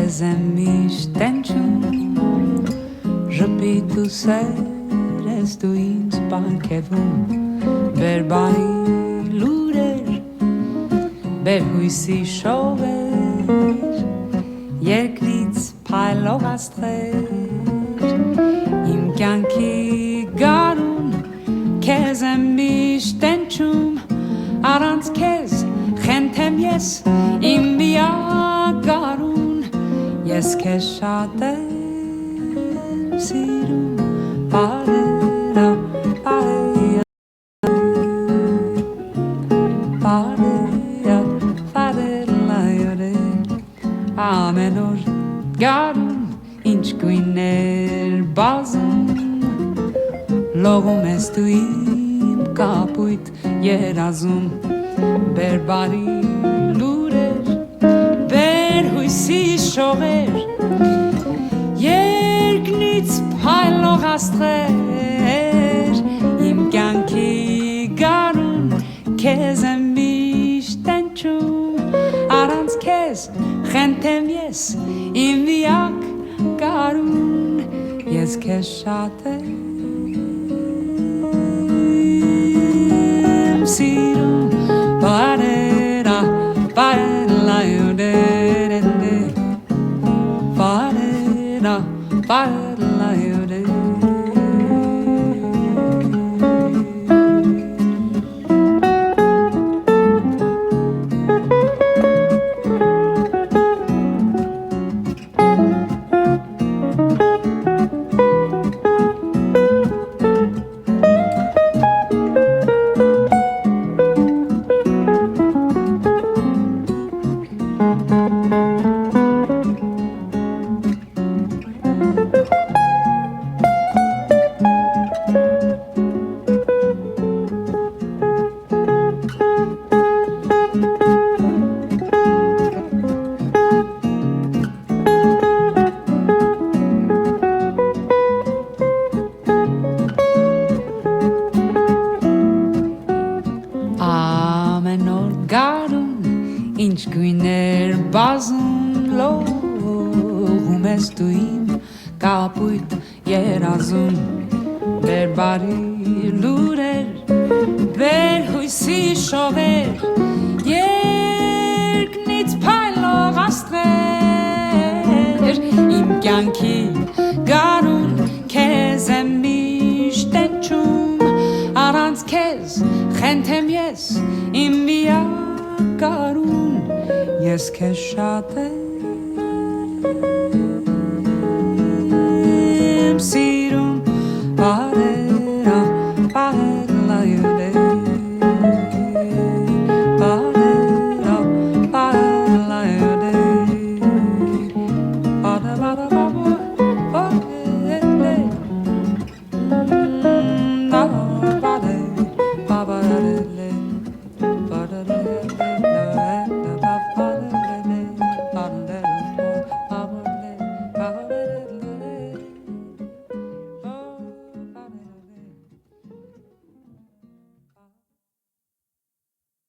քեզ եմ միշտ տենչում Ժպիտ ու սեր ես դու ինձ պարգևում Բեր բարի լուրեր Բեր հույսի շողեր Երկրից փայլող աստղեր Իմ կյանքի գարուն Քեզ եմ միշտ տենչում Առանց քեզ խենթեմ ես իմ միակ գարուն Ես քեզ շատ եմ սիրում Բարերա, բարերա Բարերա, բարելայորե Ամեն օր գարուն ինչ գույներ բազում Լողում ես դու իմ կապույտ երազում Բեր բարի լուրեր, բեր հույսի շողեր Երկնից փայլող աստղեր Իմ կյանքի գարուն Քեզ եմ միշտ տենչում Առանց քեզ խենթեմ ես իմ միակ գարուն Ես քեզ շատ եմ սիրում Բարերա, բարելայորե Բարերա, բարելայորե Ինչ գույներ բազում լողում ես դու իմ կապույտ երազում Բեր բարի լուրեր, բեր հույսի շողեր Երկնից փայլող աստղեր Իմ կյանքի գարուն քեզ եմ միշտ տենչում Առանց քեզ խենթեմ ես իմ միակ Կարուն ես քեզ շատ եմ